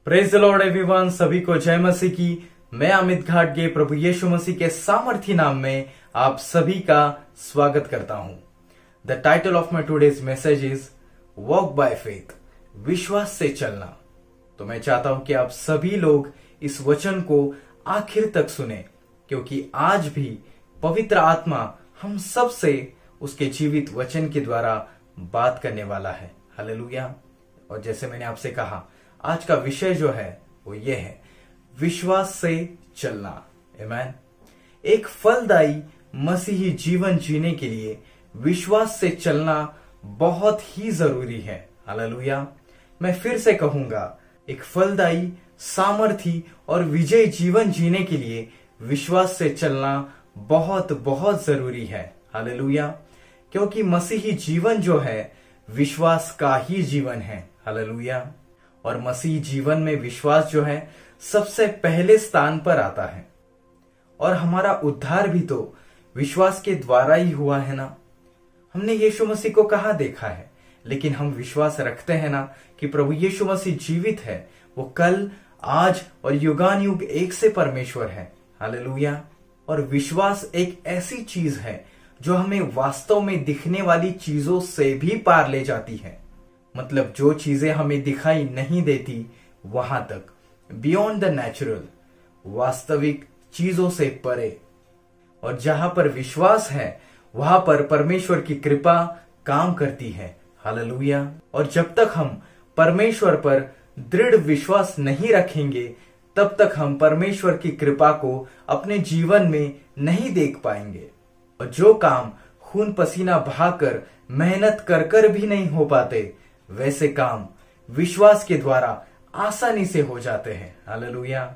Praise the Lord everyone, सभी को जय मसीह की। मैं अमित घाटगे प्रभु यीशु मसीह के सामर्थी नाम में आप सभी का स्वागत करता हूं। The title of my today's message is walk by faith, विश्वास से चलना। तो मैं चाहता हूं कि आप सभी लोग इस वचन को आखिर तक सुने, क्योंकि आज भी पवित्र आत्मा हम सब से उसके जीवित वचन के द्वारा बात करने वाला है। हालेलुया। और जैसे मैंने आपसे कहा, आज का विषय जो है वो ये है, विश्वास से चलना। आमीन। एक फलदायी मसीही जीवन जीने के लिए विश्वास से चलना बहुत ही जरूरी है। हालेलुया। मैं फिर से कहूंगा, एक फलदायी, सामर्थी और विजयी जीवन जीने के लिए विश्वास से चलना बहुत बहुत जरूरी है। हालेलुया। क्योंकि मसीही जीवन जो है विश्वास का ही जीवन है। हालेलुया। और मसीही जीवन में विश्वास जो है सबसे पहले स्थान पर आता है। और हमारा उद्धार भी तो विश्वास के द्वारा ही हुआ है ना। हमने यीशु मसीह को कहाँ देखा है, लेकिन हम विश्वास रखते हैं ना कि प्रभु यीशु मसीह जीवित है। वो कल, आज और युगान युग एक से परमेश्वर है। हालेलुया। और विश्वास एक ऐसी चीज है जो हमें वास्तव में दिखने वाली चीजों से भी पार ले जाती है। मतलब जो चीजें हमें दिखाई नहीं देती वहां तक, बियॉन्ड द नेचुरल, वास्तविक चीजों से परे। और जहां पर विश्वास है वहां पर परमेश्वर की कृपा काम करती है। हालेलुया। और जब तक हम परमेश्वर पर दृढ़ विश्वास नहीं रखेंगे, तब तक हम परमेश्वर की कृपा को अपने जीवन में नहीं देख पाएंगे। और जो काम खून पसीना बहाकर मेहनत कर कर भी नहीं हो पाते, वैसे काम विश्वास के द्वारा आसानी से हो जाते हैं। हालेलुया।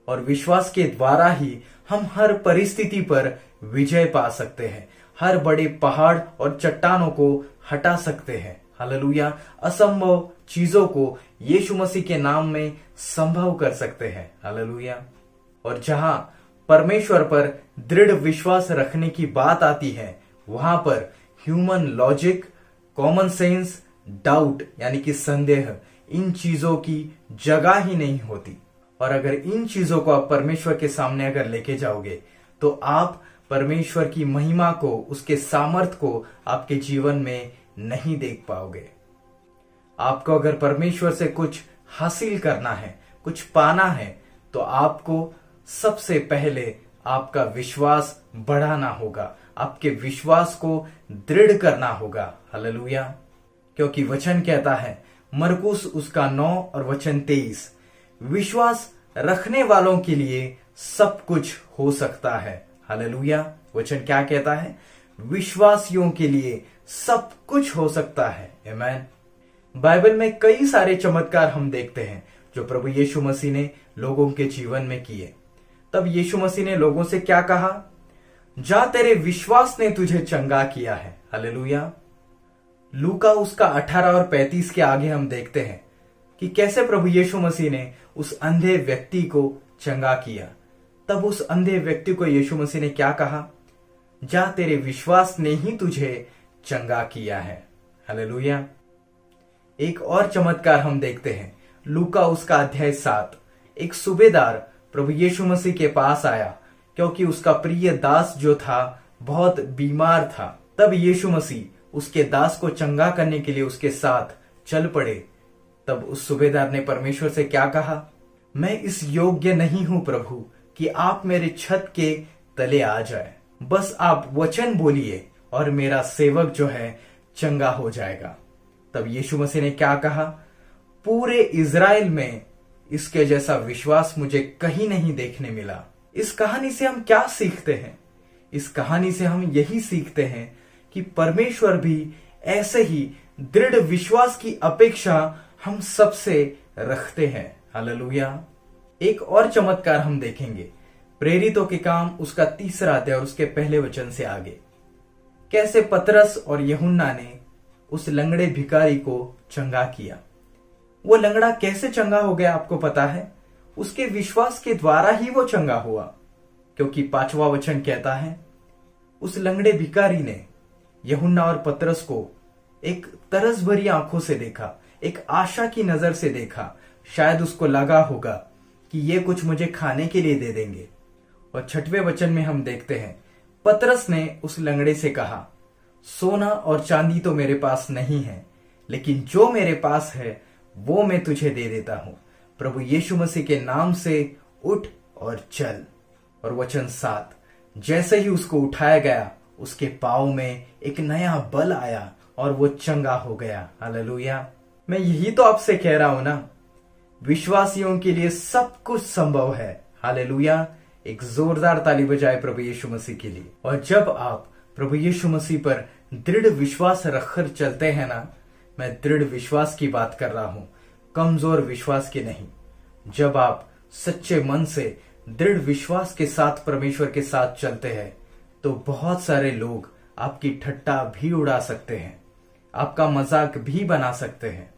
और विश्वास के द्वारा ही हम हर परिस्थिति पर विजय पा सकते हैं, हर बड़े पहाड़ और चट्टानों को हटा सकते हैं। हालेलुया। असंभव चीजों को यीशु मसीह के नाम में संभव कर सकते हैं। हालेलुया। और जहां परमेश्वर पर दृढ़ विश्वास रखने की बात आती है, वहां पर human logic, common sense, doubt यानी कि संदेह, इन चीजों की जगह ही नहीं होती। और अगर इन चीजों को आप परमेश्वर के सामने अगर लेके जाओगे, तो आप परमेश्वर की महिमा को, उसके सामर्थ को आपके जीवन में नहीं देख पाओगे। आपको अगर परमेश्वर से कुछ हासिल करना है, कुछ पाना है, तो आपको सबसे पहले आपका विश्वास बढ़ाना होगा, आपके विश्वास को दृढ़ करना होगा। हालेलुया। क्योंकि वचन कहता है, मरकुस उसका 9 और वचन 23, विश्वास रखने वालों के लिए सब कुछ हो सकता है। हालेलुया। वचन क्या कहता है? विश्वासियों के लिए सब कुछ हो सकता है। आमीन। बाइबल में कई सारे चमत्कार हम देखते हैं जो प्रभु यीशु मसीह ने लोगों के जीवन में किए। तब यीशु मसीह ने लोगों से क्या कहा? जा, तेरे विश्वास ने तुझे चंगा किया है। हालेलुया। लूका उसका 18 और 35 के आगे हम देखते हैं कि कैसे प्रभु यीशु मसीह ने उस अंधे व्यक्ति को चंगा किया। तब उस अंधे व्यक्ति को यीशु मसीह ने क्या कहा? जा, तेरे विश्वास ने ही तुझे चंगा किया है। हालेलुया। एक और चमत्कार हम देखते हैं, लूका उसका अध्याय 7। एक सूबेदार प्रभु यीशु मसीह के पास आया, क्योंकि उसका प्रिय दास जो था बहुत बीमार था। तब यीशु मसीह उसके दास को चंगा करने के लिए उसके साथ चल पड़े। तब उस सूबेदार ने परमेश्वर से क्या कहा? मैं इस योग्य नहीं हूं प्रभु कि आप मेरे छत के तले आ जाए, बस आप वचन बोलिए और मेरा सेवक जो है चंगा हो जाएगा। तब यीशु मसीह ने क्या कहा? पूरे इज़राइल में इसके जैसा विश्वास मुझे कहीं नहीं देखने मिला। इस कहानी से हम क्या सीखते हैं? इस कहानी से हम यही सीखते हैं कि परमेश्वर भी ऐसे ही दृढ़ विश्वास की अपेक्षा हम सबसे रखते हैं। हालेलुया। एक और चमत्कार हम देखेंगे, प्रेरितों के काम उसका 3 अध्याय और उसके पहले वचन से आगे। कैसे पतरस और यूहन्ना ने उस लंगड़े भिखारी को चंगा किया। वो लंगड़ा कैसे चंगा हो गया आपको पता है? उसके विश्वास के द्वारा ही वो चंगा हुआ। क्योंकि 5वां वचन कहता है, उस लंगड़े भिखारी ने यूहन्ना और पतरस को एक तरस भरी आंखों से देखा, एक आशा की नजर से देखा, शायद उसको लगा होगा कि ये कुछ मुझे खाने के लिए दे देंगे। और 6वें वचन में हम देखते हैं, पतरस ने उस लंगड़े से कहा, सोना और चांदी तो मेरे पास नहीं है, लेकिन जो मेरे पास है वो मैं तुझे दे देता हूं। प्रभु यीशु मसीह के नाम से उठ और चल। और वचन 7, जैसे ही उसको उठाया गया उसके पांव में एक नया बल आया और वो चंगा हो गया। हालेलुया। मैं यही तो आपसे कह रहा हूं ना, विश्वासियों के लिए सब कुछ संभव है। हालेलुया। एक जोरदार ताली बजाए प्रभु यीशु मसीह के लिए। और जब आप प्रभु यीशु मसीह पर दृढ़ विश्वास रखकर चलते हैं ना, मैं दृढ़ विश्वास की बात कर रहा हूं, कमजोर विश्वास की नहीं। जब आप सच्चे मन से दृढ़ विश्वास के साथ परमेश्वर के साथ चलते हैं तो बहुत सारे लोग आपकी ठट्टा भी उड़ा सकते हैं, आपका मजाक भी बना सकते हैं।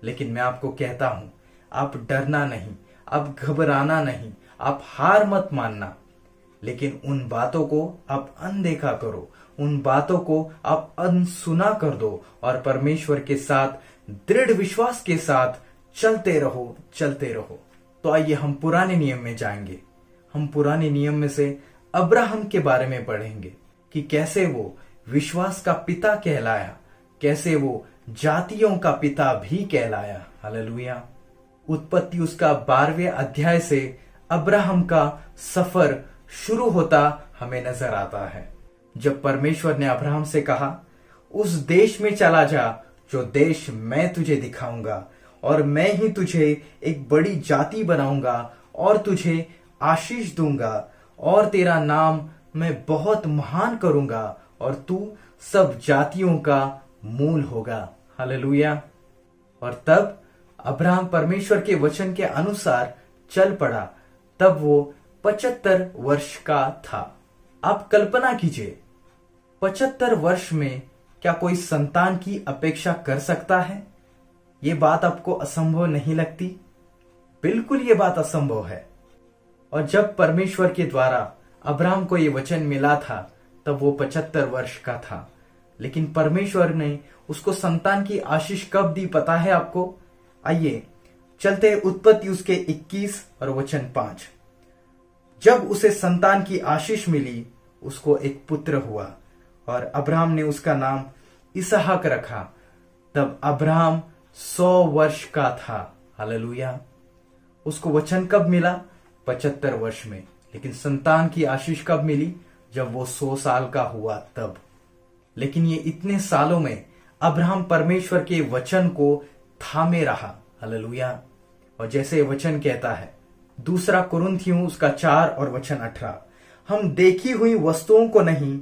लेकिन मैं आपको कहता हूं, आप डरना नहीं, आप घबराना नहीं, आप हार मत मानना, लेकिन उन बातों को आप अनदेखा करो, उन बातों को आप अनसुना कर दो और परमेश्वर के साथ दृढ़ विश्वास के साथ चलते रहो, चलते रहो। तो आइए हम पुराने नियम में जाएंगे। हम पुराने नियम में से अब्राहम के बारे में पढ़ेंगे कि कैसे वो विश्वास का पिता कहलाया, कैसे वो जातियों का पिता भी कहलाया। हालेलुया। उत्पत्ति उसका 12वें अध्याय से अब्राहम का सफर शुरू होता हमें नजर आता है। जब परमेश्वर ने अब्राहम से कहा, उस देश में चला जा जो देश मैं तुझे दिखाऊंगा, और मैं ही तुझे एक बड़ी जाति बनाऊंगा और तुझे आशीष दूंगा, और तेरा नाम मैं बहुत महान करूंगा, और तू सब जातियों का मूल होगा। हालेलुया। और तब अब्राहम परमेश्वर के वचन के अनुसार चल पड़ा। तब वो 75 वर्ष का था। आप कल्पना कीजिए, 75 वर्ष में क्या कोई संतान की अपेक्षा कर सकता है? ये बात आपको असंभव नहीं लगती? बिल्कुल ये बात असंभव है। और जब परमेश्वर के द्वारा अब्राहम को ये वचन मिला था तब वो 75 वर्ष का था। लेकिन परमेश्वर ने उसको संतान की आशीष कब दी पता है आपको? आइए चलते उत्पत्ति उसके 21 और वचन 5। जब उसे संतान की आशीष मिली उसको एक पुत्र हुआ और अब्राहम ने उसका नाम इसहाक रखा। तब अब्राहम 100 वर्ष का था। हालेलुया। उसको वचन कब मिला? 75 वर्ष में। लेकिन संतान की आशीष कब मिली? जब वो 100 साल का हुआ तब। लेकिन ये इतने सालों में अब्राहम परमेश्वर के वचन को थामे रहा। हालेलुया। और जैसे वचन कहता है 2 कुरिन्थियों उसका 4 और वचन 18, हम देखी हुई वस्तुओं को नहीं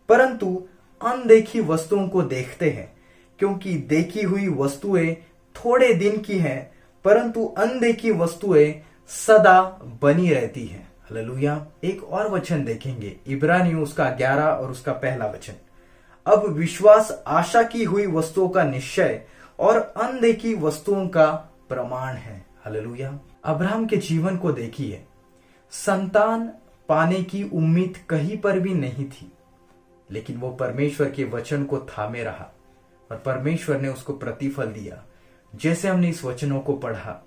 परंतु अनदेखी वस्तुओं को देखते हैं, क्योंकि देखी हुई वस्तुएं थोड़े दिन की हैं परंतु अनदेखी वस्तुएं सदा बनी रहती हैं। हालेलुया। एक और वचन देखेंगे, इब्रानियों उसका 11 और उसका 1 वचन, अब विश्वास आशा की हुई वस्तुओं का निश्चय और अनदेखी वस्तुओं का प्रमाण है। हालेलुया। अब्राहम के जीवन को देखिए, संतान पाने की उम्मीद कहीं पर भी नहीं थी, लेकिन वो परमेश्वर के वचन को थामे रहा और परमेश्वर ने उसको प्रतिफल दिया। जैसे हमने इस वचनों को पढ़ा,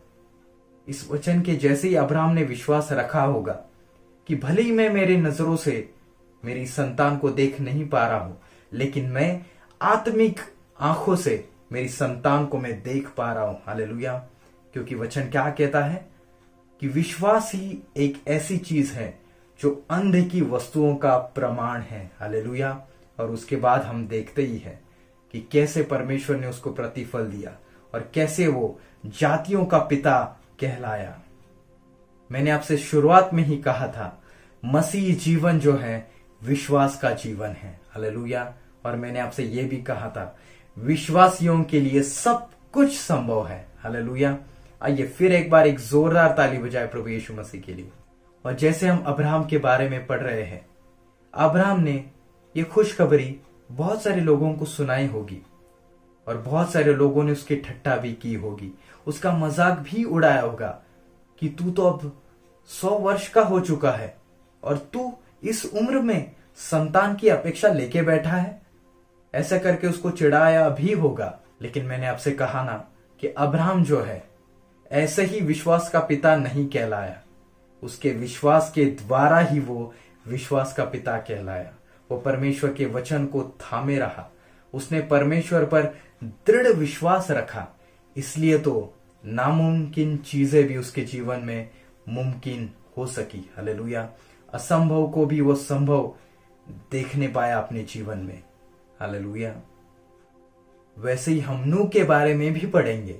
इस वचन के जैसे ही अब्राहम ने विश्वास रखा होगा कि भले ही मैं मेरे नजरों से मेरी संतान को देख नहीं पा रहा हूं, लेकिन मैं आत्मिक आंखों से मेरी संतान को मैं देख पा रहा हूं। हालेलुया। क्योंकि वचन क्या कहता है कि विश्वास ही एक ऐसी चीज है जो अनदेखी वस्तुओं का प्रमाण है। हालेलुया। और उसके बाद हम देखते ही हैं कि कैसे परमेश्वर ने उसको प्रतिफल दिया और कैसे वो जातियों का पिता कहलाया। मैंने आपसे शुरुआत में ही कहा था, मसीह जीवन जो है विश्वास का जीवन है। हालेलुया। और मैंने आपसे यह भी कहा था, विश्वासियों के लिए सब कुछ संभव है। हालेलुया। आइए फिर एक बार एक जोरदार ताली बजाए प्रभु यीशु मसीह के लिए। और जैसे हम अब्राहम के बारे में पढ़ रहे हैं, अब्राहम ने ये खुशखबरी बहुत सारे लोगों को सुनाई होगी और बहुत सारे लोगों ने उसकी ठट्टा भी की होगी, उसका मजाक भी उड़ाया होगा कि तू तो अब 100 वर्ष का हो चुका है और तू इस उम्र में संतान की अपेक्षा लेके बैठा है। ऐसा करके उसको चिढ़ाया भी होगा। लेकिन मैंने आपसे कहा ना कि अब्राहम जो है ऐसे ही विश्वास का पिता नहीं कहलाया, उसके विश्वास के द्वारा ही वो विश्वास का पिता कहलाया। वो परमेश्वर के वचन को थामे रहा, उसने परमेश्वर पर दृढ़ विश्वास रखा, इसलिए तो नामुमकिन चीजें भी उसके जीवन में मुमकिन हो सकी। हालेलुया। असंभव को भी वो संभव देखने पाया अपने जीवन में। हालेलुया। वैसे ही हम नूह के बारे में भी पढ़ेंगे,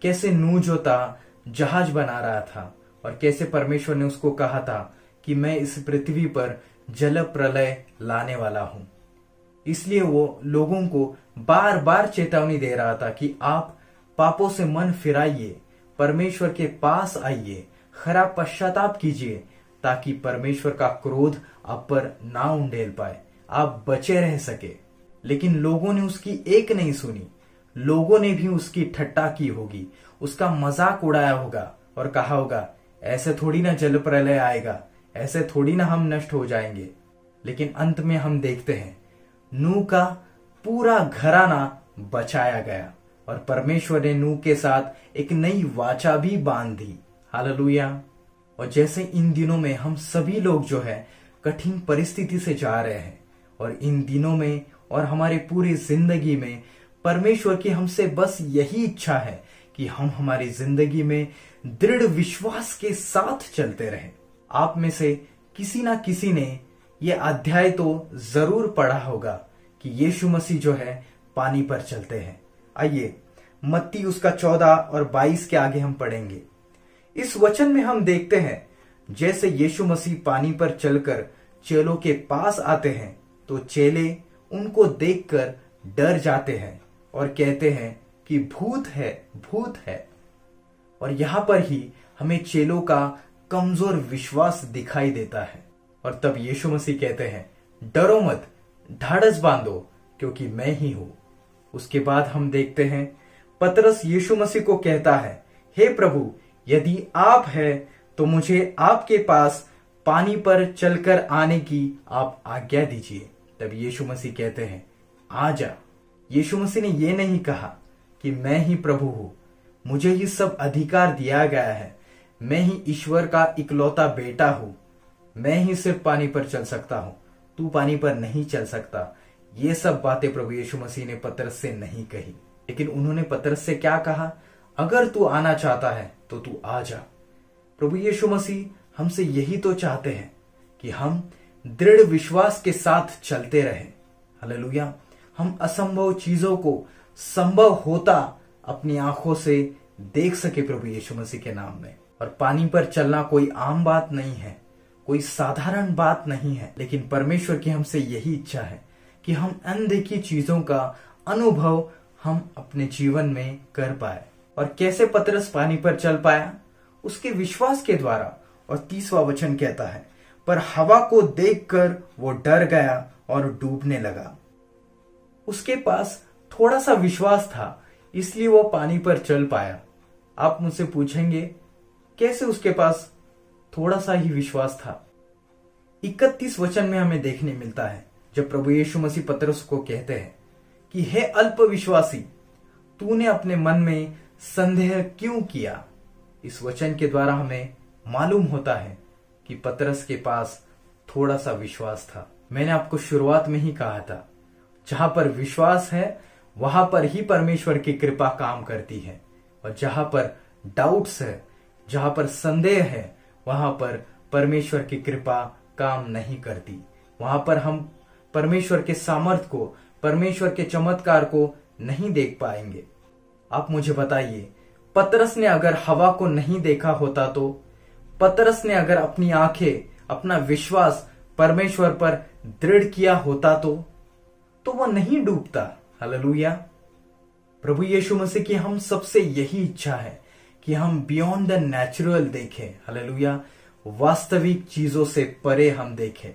कैसे नूह जो था जहाज बना रहा था और कैसे परमेश्वर ने उसको कहा था कि मैं इस पृथ्वी पर जल प्रलय लाने वाला हूं। इसलिए वो लोगों को बार बार चेतावनी दे रहा था कि आप पापों से मन फिराइए, परमेश्वर के पास आइए, खरा पश्चाताप कीजिए, ताकि परमेश्वर का क्रोध आप पर ना उंडेल पाए, आप बचे रह सके। लेकिन लोगों ने उसकी एक नहीं सुनी, लोगों ने भी उसकी ठट्टा की होगी, उसका मजाक उड़ाया होगा और कहा होगा ऐसे थोड़ी ना जल प्रलय आएगा, ऐसे थोड़ी ना हम नष्ट हो जाएंगे। लेकिन अंत में हम देखते हैं नूह का पूरा घराना बचाया गया और परमेश्वर ने नूह के साथ एक नई वाचा भी बांध दी। हालेलुया। और जैसे इन दिनों में हम सभी लोग जो है कठिन परिस्थिति से जा रहे हैं, और इन दिनों में और हमारी पूरी जिंदगी में परमेश्वर की हमसे बस यही इच्छा है कि हम हमारी जिंदगी में दृढ़ विश्वास के साथ चलते रहें। आप में से किसी ना किसी ने यह अध्याय तो जरूर पढ़ा होगा कि यीशु मसीह जो है पानी पर चलते हैं। आइए मत्ती उसका 14 और 22 के आगे हम पढ़ेंगे। इस वचन में हम देखते हैं जैसे यीशु मसीह पानी पर चलकर चेलों के पास आते हैं तो चेले उनको देखकर डर जाते हैं और कहते हैं कि भूत है, भूत है। और यहां पर ही हमें चेलों का कमजोर विश्वास दिखाई देता है। और तब यीशु मसीह कहते हैं डरो मत, ढाढ़स बांधो, क्योंकि मैं ही हूं। उसके बाद हम देखते हैं पतरस यीशु मसीह को कहता है हे प्रभु, यदि आप है तो मुझे आपके पास पानी पर चलकर आने की आप आज्ञा दीजिए। तब यीशु मसीह कहते हैं आ जा। यीशु मसीह ने यह नहीं कहा कि मैं ही प्रभु हूं, मुझे ही सब अधिकार दिया गया है, मैं ही ईश्वर का इकलौता बेटा हूं, मैं ही सिर्फ पानी पर चल सकता हूं, तू पानी पर नहीं चल सकता। ये सब बातें प्रभु यीशु मसीह ने पतरस से नहीं कही, लेकिन उन्होंने पतरस से क्या कहा, अगर तू आना चाहता है तो तू आ जा। प्रभु यीशु मसीह हमसे यही तो चाहते हैं कि हम दृढ़ विश्वास के साथ चलते रहें। हालेलुया। हम असंभव चीजों को संभव होता अपनी आंखों से देख सके प्रभु यीशु मसीह के नाम में। और पानी पर चलना कोई आम बात नहीं है, कोई साधारण बात नहीं है, लेकिन परमेश्वर की हमसे यही इच्छा है कि हम अनदेखी चीजों का अनुभव हम अपने जीवन में कर पाए। और कैसे पतरस पानी पर चल पाया? उसके विश्वास के द्वारा। और 30वां वचन कहता है पर हवा को देखकर वो डर गया और डूबने लगा। उसके पास थोड़ा सा विश्वास था, इसलिए वो पानी पर चल पाया। आप मुझसे पूछेंगे कैसे उसके पास थोड़ा सा ही विश्वास था? 31 वचन में हमें देखने मिलता है जब प्रभु यीशु मसीह पतरस को कहते हैं कि हे अल्प विश्वासी, तूने अपने मन में संदेह क्यों किया? इस वचन के द्वारा हमें मालूम होता है कि पतरस के पास थोड़ा सा विश्वास था। मैंने आपको शुरुआत में ही कहा था, जहां पर विश्वास है वहां पर ही परमेश्वर की कृपा काम करती है, और जहां पर डाउट्स है, जहां पर संदेह है, वहां पर परमेश्वर की कृपा काम नहीं करती। वहां पर हम परमेश्वर के सामर्थ को, परमेश्वर के चमत्कार को नहीं देख पाएंगे। आप मुझे बताइए, पतरस ने अगर हवा को नहीं देखा होता तो, पतरस ने अगर अपनी आंखें, अपना विश्वास परमेश्वर पर दृढ़ किया होता तो वह नहीं डूबता। हालेलुया। प्रभु यीशु मसीह की हम सबसे यही इच्छा है कि हम बियॉन्ड द नेचुरल देखें। हालेलुया। वास्तविक चीजों से परे हम देखें,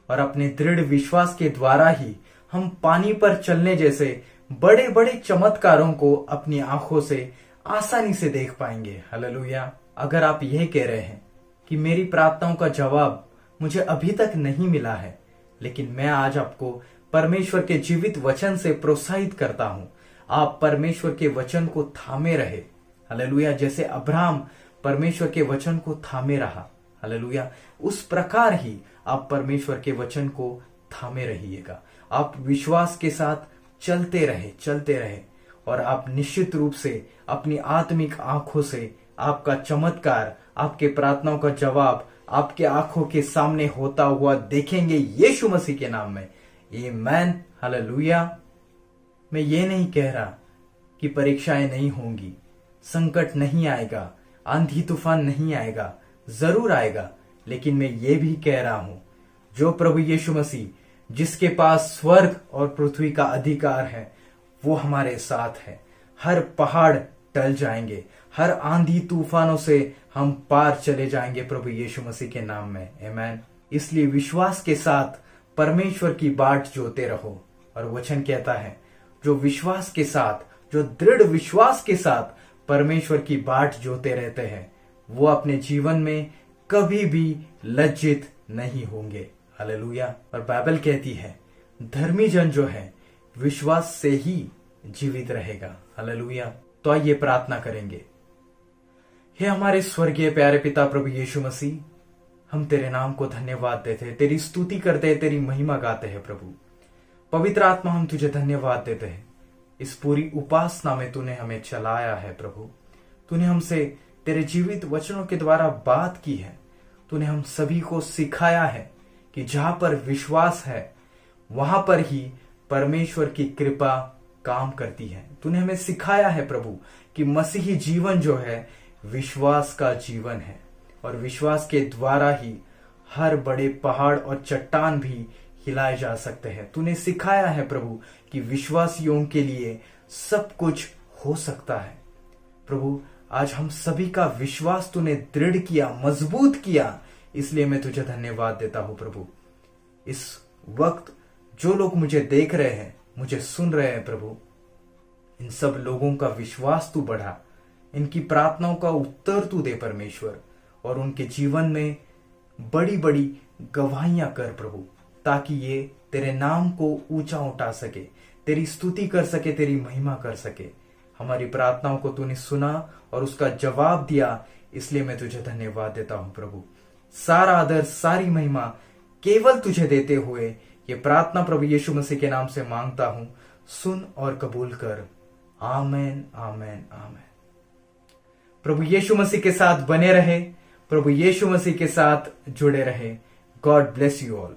और अपने दृढ़ विश्वास के द्वारा ही हम पानी पर चलने जैसे बड़े बड़े चमत्कारों को अपनी आंखों से आसानी से देख पाएंगे। हालेलुया। अगर आप यह कह रहे हैं कि मेरी प्रार्थनाओं का जवाब मुझे अभी तक नहीं मिला है, लेकिन मैं आज आपको परमेश्वर के जीवित वचन से प्रोत्साहित करता हूं। आप परमेश्वर के वचन को थामे रहे, हालेलुया। जैसे अब्राहम परमेश्वर के वचन को थामे रहा, हालेलुया, उस प्रकार ही आप परमेश्वर के वचन को थामे रहिएगा। आप विश्वास के साथ चलते रहे और आप निश्चित रूप से अपनी आत्मिक आंखों से आपका चमत्कार, आपके प्रार्थनाओं का जवाब आपके आंखों के सामने होता हुआ देखेंगे यीशु मसीह के नाम में। आमीन, हालेलुया। मैं ये नहीं कह रहा कि परीक्षाएं नहीं होंगी, संकट नहीं आएगा, आंधी तूफान नहीं आएगा, जरूर आएगा, लेकिन मैं ये भी कह रहा हूं, जो प्रभु यीशु मसीह जिसके पास स्वर्ग और पृथ्वी का अधिकार है, वो हमारे साथ है। हर पहाड़ टल जाएंगे, हर आंधी तूफानों से हम पार चले जाएंगे प्रभु यीशु मसीह के नाम में। आमीन। इसलिए विश्वास के साथ परमेश्वर की बाट जोते रहो। और वचन कहता है, जो विश्वास के साथ, जो दृढ़ विश्वास के साथ परमेश्वर की बाट जोते रहते हैं, वो अपने जीवन में कभी भी लज्जित नहीं होंगे। हालेलुया। और बाइबल कहती है, धर्मी जन जो है विश्वास से ही जीवित रहेगा। हालेलुया। तो आइए प्रार्थना करेंगे। हे हमारे स्वर्गीय प्यारे पिता प्रभु यीशु मसीह, हम तेरे नाम को धन्यवाद देते हैं, तेरी स्तुति करते हैं, तेरी महिमा गाते हैं। प्रभु पवित्र आत्मा, हम तुझे धन्यवाद देते हैं। इस पूरी उपासना में तूने हमें चलाया है प्रभु। तूने हमसे तेरे जीवित वचनों के द्वारा बात की है। तूने हम सभी को सिखाया है कि जहां पर विश्वास है वहां पर ही परमेश्वर की कृपा काम करती है। तूने हमें सिखाया है प्रभु कि मसीही जीवन जो है विश्वास का जीवन है, और विश्वास के द्वारा ही हर बड़े पहाड़ और चट्टान भी हिलाए जा सकते हैं। तूने सिखाया है प्रभु कि विश्वासियों के लिए सब कुछ हो सकता है। प्रभु आज हम सभी का विश्वास तूने दृढ़ किया, मजबूत किया, इसलिए मैं तुझे धन्यवाद देता हूं प्रभु। इस वक्त जो लोग मुझे देख रहे हैं, मुझे सुन रहे हैं प्रभु, इन सब लोगों का विश्वास तू बढ़ा, इनकी प्रार्थनाओं का उत्तर तू दे परमेश्वर, और उनके जीवन में बड़ी बड़ी गवाहियां कर प्रभु, ताकि ये तेरे नाम को ऊंचा उठा सके, तेरी स्तुति कर सके, तेरी महिमा कर सके। हमारी प्रार्थनाओं को तूने सुना और उसका जवाब दिया, इसलिए मैं तुझे धन्यवाद देता हूं प्रभु। सारा आदर, सारी महिमा केवल तुझे देते हुए ये प्रार्थना प्रभु यीशु मसीह के नाम से मांगता हूं, सुन और कबूल कर। आमेन, आमेन, आमेन। प्रभु यीशु मसीह के साथ बने रहे, प्रभु यीशु मसीह के साथ जुड़े रहे। God bless you all.